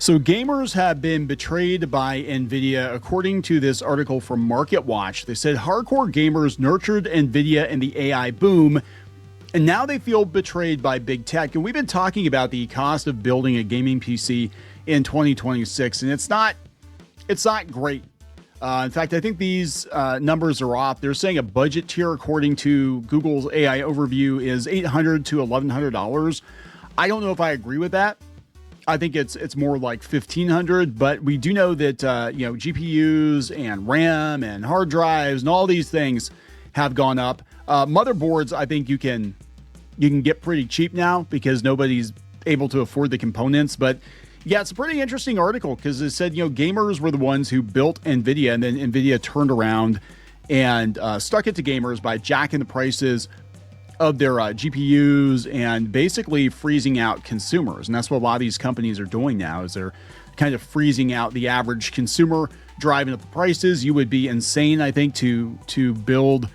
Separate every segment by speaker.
Speaker 1: So gamers have been betrayed by Nvidia, according to this article from MarketWatch. They said hardcore gamers nurtured Nvidia and the AI boom, and now they feel betrayed by big tech. And we've been talking about the cost of building a gaming PC in 2026, and it's not great. In fact, I think these numbers are off. They're saying a budget tier, according to Google's AI overview, is $800 to $1,100. I don't know if I agree with that. I think it's more like $1,500, but we do know that GPUs and RAM and hard drives and all these things have gone up. Motherboards, I think you can get pretty cheap now because nobody's able to afford the components. But yeah, it's a pretty interesting article because it said gamers were the ones who built Nvidia, and then Nvidia turned around and stuck it to gamers by jacking the prices of their GPUs and basically freezing out consumers. And that's what a lot of these companies are doing now, is they're kind of freezing out the average consumer, driving up the prices. You would be insane, I think, to build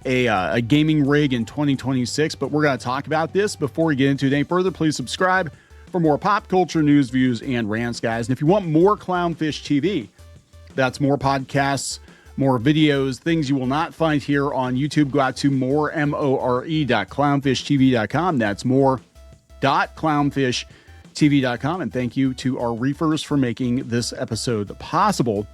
Speaker 1: a gaming rig in 2026. But we're going to talk about this. Before we get into it any further, please subscribe for more pop culture news, views, and rants, guys. And if you want more Clownfish TV, that's more podcasts, more videos, things you will not find here on YouTube, go out to more.clownfishtv.com. That's more.clownfishtv.com. And thank you to our reefers for making this episode possible.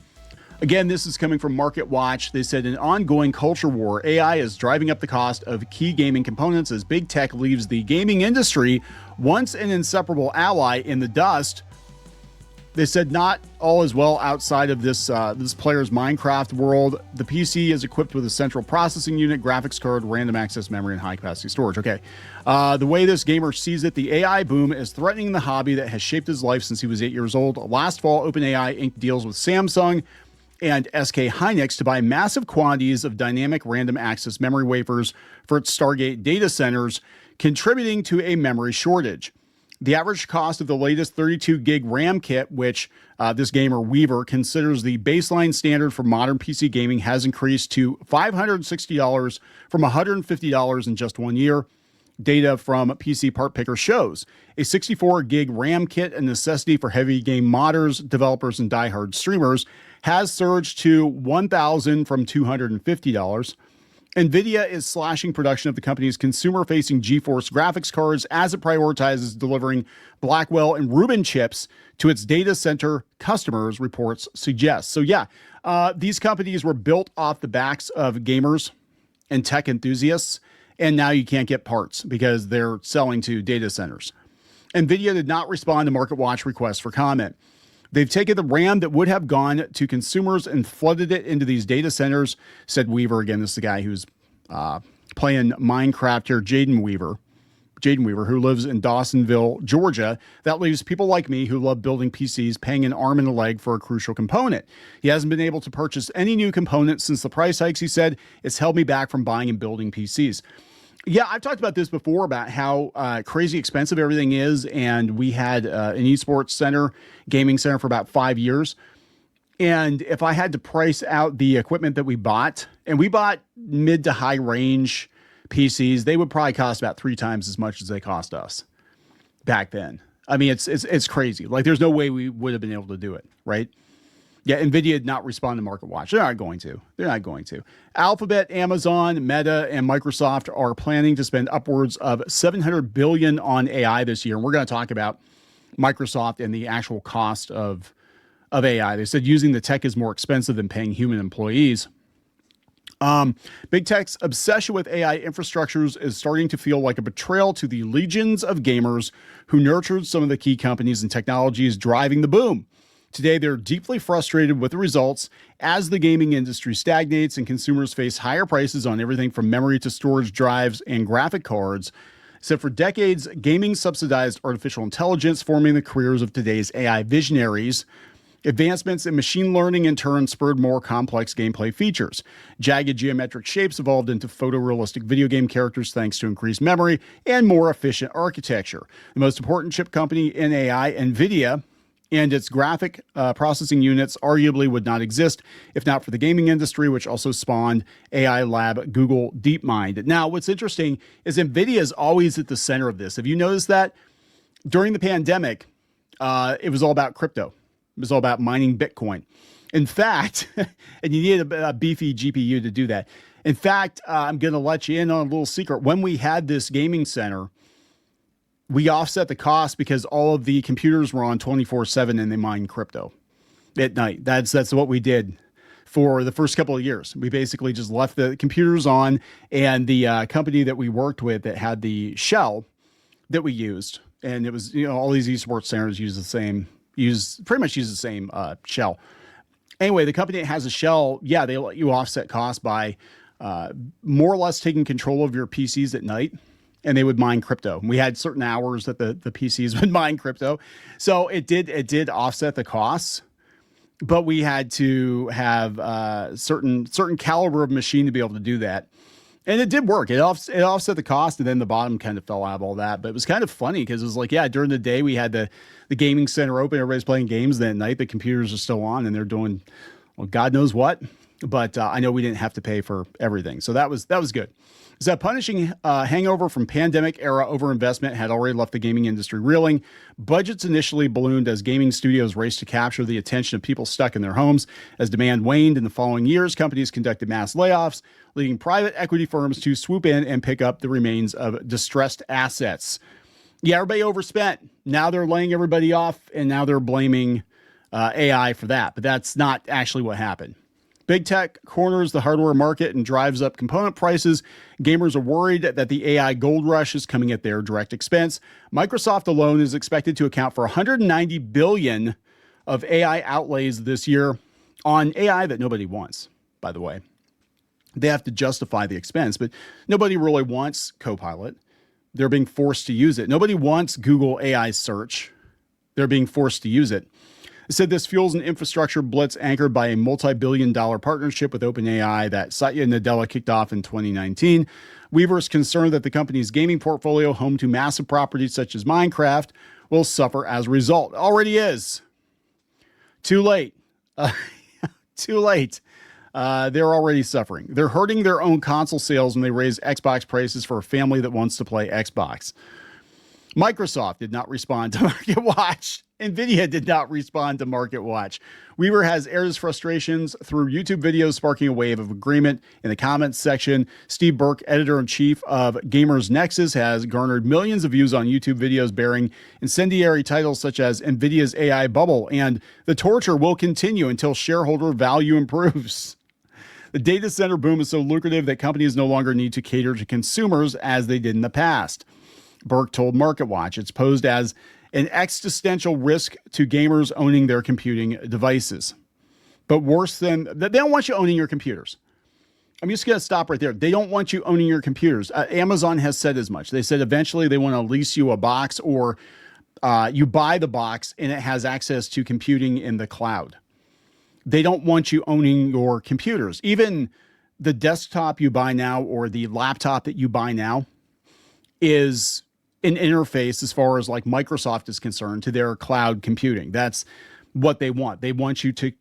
Speaker 1: Again, this is coming from MarketWatch. They said an ongoing culture war. AI is driving up the cost of key gaming components as big tech leaves the gaming industry, once an inseparable ally, in the dust. They said not all is well outside of this player's Minecraft world. The PC is equipped with a central processing unit, graphics card, random access memory, and high-capacity storage. Okay. The way this gamer sees it, the AI boom is threatening the hobby that has shaped his life since he was 8 years old. Last fall, OpenAI inked deals with Samsung and SK Hynix to buy massive quantities of dynamic random access memory wafers for its Stargate data centers, contributing to a memory shortage. The average cost of the latest 32 gig RAM kit, which this gamer Weaver considers the baseline standard for modern PC gaming, has increased to $560 from $150 in just 1 year. Data from PC Part Picker shows a 64 gig RAM kit, a necessity for heavy game modders, developers, and diehard streamers, has surged to $1,000 from $250. Nvidia is slashing production of the company's consumer-facing GeForce graphics cards as it prioritizes delivering Blackwell and Rubin chips to its data center customers, reports suggest. So yeah, these companies were built off the backs of gamers and tech enthusiasts, and now you can't get parts because they're selling to data centers. Nvidia did not respond to MarketWatch requests for comment. They've taken the RAM that would have gone to consumers and flooded it into these data centers, said Weaver. Again, this is the guy who's playing Minecraft here, Jaden Weaver, who lives in Dawsonville, Georgia. That leaves people like me who love building PCs paying an arm and a leg for a crucial component. He hasn't been able to purchase any new components since the price hikes, he said. It's held me back from buying and building PCs. Yeah, I've talked about this before, about how crazy expensive everything is. And we had an esports center, gaming center, for about 5 years. And if I had to price out the equipment that we bought, and we bought mid to high range PCs, they would probably cost about 3 times as much as they cost us back then. I mean, it's crazy. Like, there's no way we would have been able to do it, right? Yeah, Nvidia did not respond to MarketWatch. They're not going to. Alphabet, Amazon, Meta, and Microsoft are planning to spend upwards of $700 billion on AI this year. And we're going to talk about Microsoft and the actual cost of AI. They said using the tech is more expensive than paying human employees. Big tech's obsession with AI infrastructures is starting to feel like a betrayal to the legions of gamers who nurtured some of the key companies and technologies driving the boom. Today, they're deeply frustrated with the results as the gaming industry stagnates and consumers face higher prices on everything from memory to storage drives and graphic cards. So for decades, gaming subsidized artificial intelligence, forming the careers of today's AI visionaries. Advancements in machine learning, in turn, spurred more complex gameplay features. Jagged geometric shapes evolved into photorealistic video game characters thanks to increased memory and more efficient architecture. The most important chip company in AI, Nvidia, and its graphic processing units arguably would not exist if not for the gaming industry, which also spawned AI lab Google DeepMind. Now, what's interesting is Nvidia is always at the center of this. Have you noticed that? During the pandemic, it was all about crypto. It was all about mining Bitcoin. In fact, and you need a beefy GPU to do that. In fact, I'm going to let you in on a little secret. When we had this gaming center, we offset the cost because all of the computers were on 24/7 and they mined crypto at night. That's what we did for the first couple of years. We basically just left the computers on, and the company that we worked with that had the shell that we used, and it was, all these esports centers pretty much use the same shell. Anyway, the company that has a shell, yeah, they let you offset costs by more or less taking control of your PCs at night, and they would mine crypto. We had certain hours that the PCs would mine crypto. So it did offset the costs, but we had to have certain caliber of machine to be able to do that. And it did work. It offset the cost, and then the bottom kind of fell out of all that. But it was kind of funny because it was like, yeah, during the day we had the gaming center open, everybody's playing games. Then at night the computers are still on and they're doing, well, God knows what. But I know we didn't have to pay for everything, so that was good. So that punishing hangover from pandemic era overinvestment had already left the gaming industry reeling. Budgets initially ballooned as gaming studios raced to capture the attention of people stuck in their homes. As demand waned in the following years, companies conducted mass layoffs, leading private equity firms to swoop in and pick up the remains of distressed assets. Yeah, everybody overspent. Now they're laying everybody off, and now they're blaming AI for that. But that's not actually what happened. Big tech corners the hardware market and drives up component prices. Gamers are worried that the AI gold rush is coming at their direct expense. Microsoft alone is expected to account for $190 billion of AI outlays this year on AI that nobody wants, by the way. They have to justify the expense, but nobody really wants Copilot. They're being forced to use it. Nobody wants Google AI search. They're being forced to use it. It said this fuels an infrastructure blitz anchored by a multi-billion-dollar partnership with OpenAI that Satya Nadella kicked off in 2019. Weaver is concerned that the company's gaming portfolio, home to massive properties such as Minecraft, will suffer as a result. It already is. Too late. Too late. They're already suffering. They're hurting their own console sales when they raise Xbox prices for a family that wants to play Xbox. Microsoft did not respond to MarketWatch. Nvidia did not respond to MarketWatch. Weaver has aired his frustrations through YouTube videos, sparking a wave of agreement in the comments section. Steve Burke, editor-in-chief of Gamers Nexus, has garnered millions of views on YouTube videos bearing incendiary titles such as Nvidia's AI bubble and The torture will continue until shareholder value improves. The data center boom is so lucrative that companies no longer need to cater to consumers as they did in the past. Burke told MarketWatch it's posed as an existential risk to gamers owning their computing devices. But worse than that, they don't want you owning your computers. I'm just going to stop right there. They don't want you owning your computers. Amazon has said as much. They said eventually they want to lease you a box, or you buy the box and it has access to computing in the cloud. They don't want you owning your computers. Even the desktop you buy now or the laptop that you buy now is an interface, as far as like Microsoft is concerned, to their cloud computing. That's what they want. They want you to,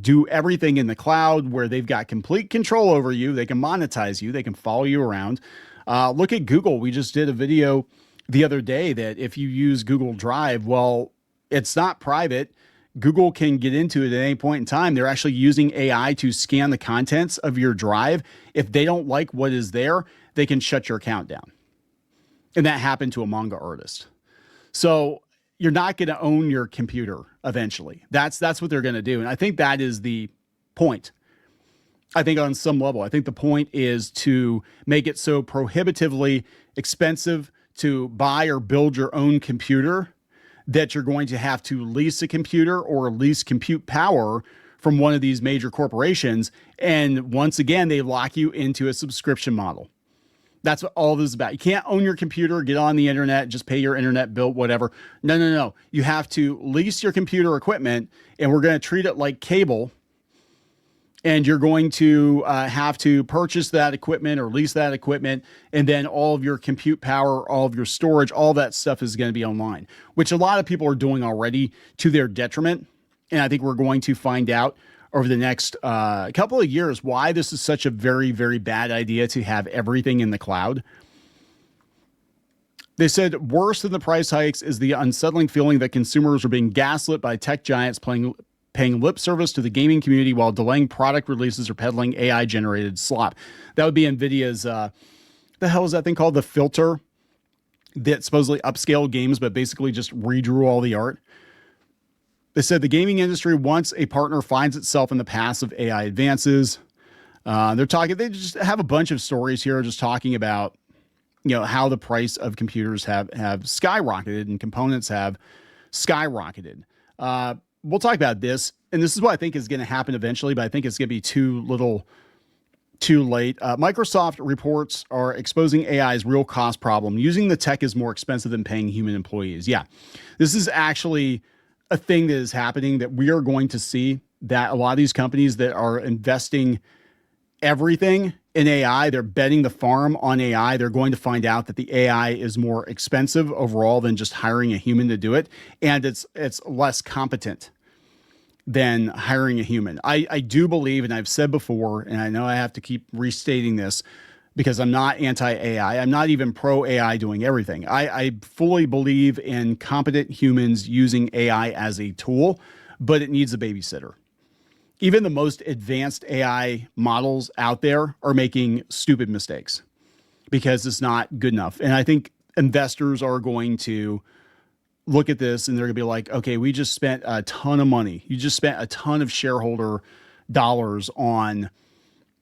Speaker 1: do everything in the cloud where they've got complete control over you. They can monetize you. They can follow you around. Look at Google. We just did a video the other day that if you use Google Drive, well, it's not private. Google can get into it at any point in time. They're actually using AI to scan the contents of your drive. If they don't like what is there, they can shut your account down. And that happened to a manga artist. So you're not going to own your computer eventually. That's what they're going to do. And I think that is the point. I think on some level, I think the point is to make it so prohibitively expensive to buy or build your own computer that you're going to have to lease a computer or lease compute power from one of these major corporations. And once again, they lock you into a subscription model. That's what all this is about. You can't own your computer, get on the internet, just pay your internet bill, whatever. No. You have to lease your computer equipment, and we're going to treat it like cable. And you're going to have to purchase that equipment or lease that equipment. And then all of your compute power, all of your storage, all that stuff is going to be online, which a lot of people are doing already to their detriment. And I think we're going to find out over the next couple of years why this is such a very, very bad idea to have everything in the cloud. They said worse than the price hikes is the unsettling feeling that consumers are being gaslit by tech giants paying lip service to the gaming community while delaying product releases or peddling AI-generated slop. That would be Nvidia's, the hell is that thing called? The filter that supposedly upscaled games, but basically just redrew all the art. They said the gaming industry, once a partner finds itself in the paths of AI advances, they just have a bunch of stories here just talking about, how the price of computers have skyrocketed and components have skyrocketed. We'll talk about this, and this is what I think is going to happen eventually, but I think it's going to be too late. Microsoft reports are exposing AI's real cost problem. Using the tech is more expensive than paying human employees. Yeah, this is actually a thing that is happening, that we are going to see that a lot of these companies that are investing everything in AI, they're betting the farm on AI. They're going to find out that the AI is more expensive overall than just hiring a human to do it. And it's less competent than hiring a human. I do believe, and I've said before, and I know I have to keep restating this because I'm not anti-AI. I'm not even pro-AI doing everything. I fully believe in competent humans using AI as a tool, but it needs a babysitter. Even the most advanced AI models out there are making stupid mistakes because it's not good enough. And I think investors are going to look at this and they're going to be like, okay, we just spent a ton of money. You just spent a ton of shareholder dollars on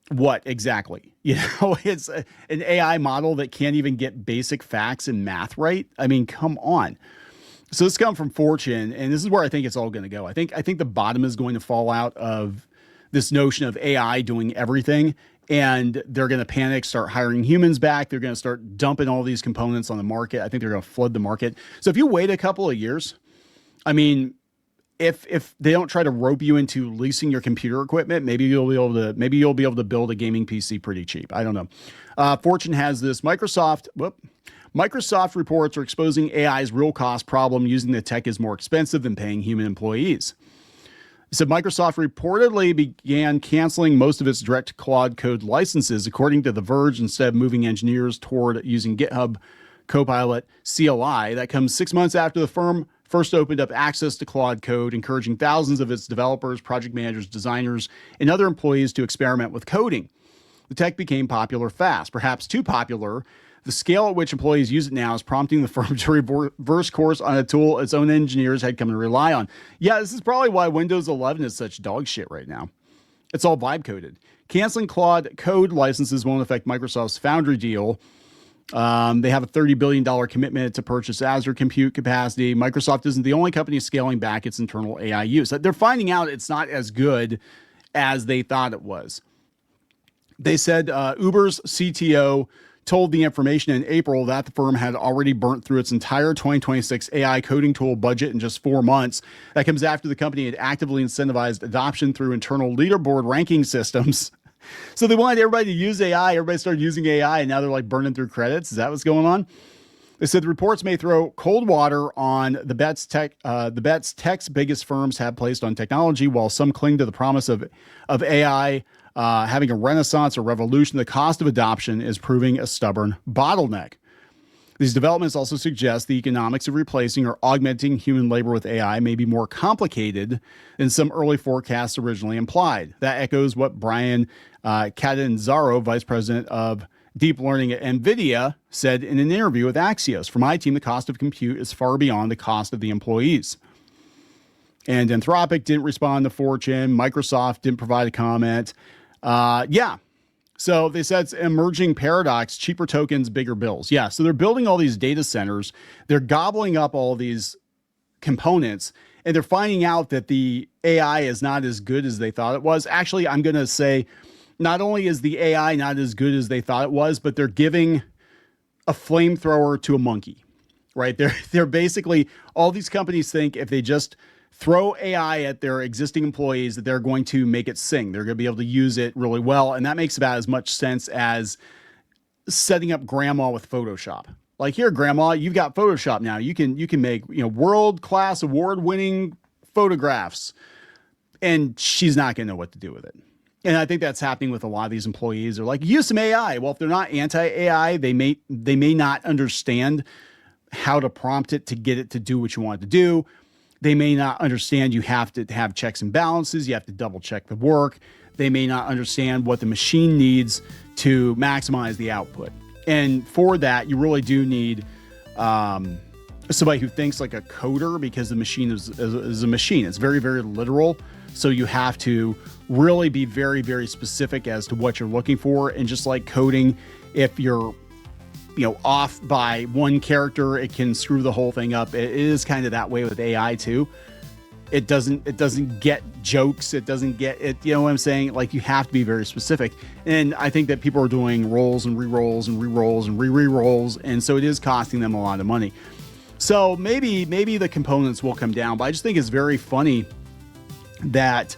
Speaker 1: what exactly? It's an AI model that can't even get basic facts and math right. I mean, come on. So this comes from Fortune, and this is where I think it's all going to go. I think the bottom is going to fall out of this notion of AI doing everything, and they're going to panic, start hiring humans back. They're going to start dumping all these components on the market. I think they're going to flood the market. So if you wait a couple of years, I mean, if they don't try to rope you into leasing your computer equipment, maybe you'll be able to build a gaming PC pretty cheap. I don't know. Fortune has this. Microsoft reports are exposing AI's real cost problem. Using the tech is more expensive than paying human employees. It said Microsoft reportedly began canceling most of its direct Claude Code licenses, according to The Verge, instead of moving engineers toward using GitHub Copilot CLI. That comes 6 months after the firm first opened up access to Claude Code, encouraging thousands of its developers, project managers, designers, and other employees to experiment with coding. The tech became popular fast, perhaps too popular. The scale at which employees use it now is prompting the firm to reverse course on a tool its own engineers had come to rely on. Yeah, this is probably why Windows 11 is such dog shit right now. It's all vibe coded. Canceling Claude Code licenses won't affect Microsoft's Foundry deal. They have a $30 billion commitment to purchase Azure compute capacity. Microsoft isn't the only company scaling back its internal AI use. They're finding out it's not as good as they thought it was. They said Uber's CTO told the information in April that the firm had already burnt through its entire 2026 AI coding tool budget in just 4 months. That comes after the company had actively incentivized adoption through internal leaderboard ranking systems. So they wanted everybody to use AI. Everybody started using AI, and now they're like burning through credits. Is that what's going on? They said the reports may throw cold water on the bets tech's biggest firms have placed on technology. While some cling to the promise of AI having a renaissance or revolution, the cost of adoption is proving a stubborn bottleneck. These developments also suggest the economics of replacing or augmenting human labor with AI may be more complicated than some early forecasts originally implied. That echoes what Brian Catanzaro, vice president of deep learning at Nvidia, said in an interview with Axios. For my team, the cost of compute is far beyond the cost of the employees. And Anthropic didn't respond to Fortune. Microsoft didn't provide a comment. So they said it's an emerging paradox, cheaper tokens, bigger bills. Yeah, so they're building all these data centers. They're gobbling up all these components, and they're finding out that the AI is not as good as they thought it was. Actually, I'm going to say not only is the AI not as good as they thought it was, but they're giving a flamethrower to a monkey, right? They're basically, all these companies think if they just throw AI at their existing employees that they're going to make it sing. They're going to be able to use it really well. And that makes about as much sense as setting up grandma with Photoshop. Like, here, grandma, you've got Photoshop now. You can make, world-class award-winning photographs. And she's not going to know what to do with it. And I think that's happening with a lot of these employees. They're like, use some AI. Well, if they're not anti-AI, they may not understand how to prompt it to get it to do what you want it to do. They may not understand you have to have checks and balances. You have to double check the work. They may not understand what the machine needs to maximize the output. And for that, you really do need somebody who thinks like a coder, because the machine is a machine. It's very, very literal. So you have to really be very, very specific as to what you're looking for. And just like coding, if you're off by one character, it can screw the whole thing up. It is kind of that way with AI too. It doesn't get jokes. It doesn't get it. You know what I'm saying? Like, you have to be very specific. And I think that people are doing rolls and re-rolls and re-rolls and re-rolls. And so it is costing them a lot of money. So maybe the components will come down, but I just think it's very funny that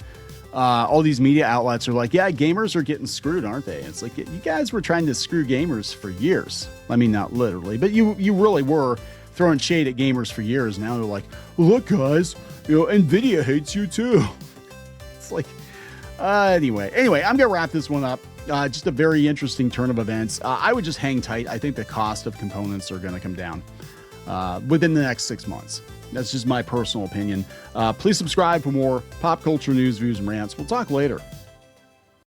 Speaker 1: all these media outlets are like, yeah, gamers are getting screwed, aren't they? It's like, you guys were trying to screw gamers for years. I mean, not literally, but you really were throwing shade at gamers for years. Now they're like, look, guys, Nvidia hates you too. It's like, anyway, I'm gonna wrap this one up. Just a very interesting turn of events. I would just hang tight. I think the cost of components are going to come down within the next 6 months. That's just my personal opinion. Please subscribe for more pop culture news, views, and rants. We'll talk later.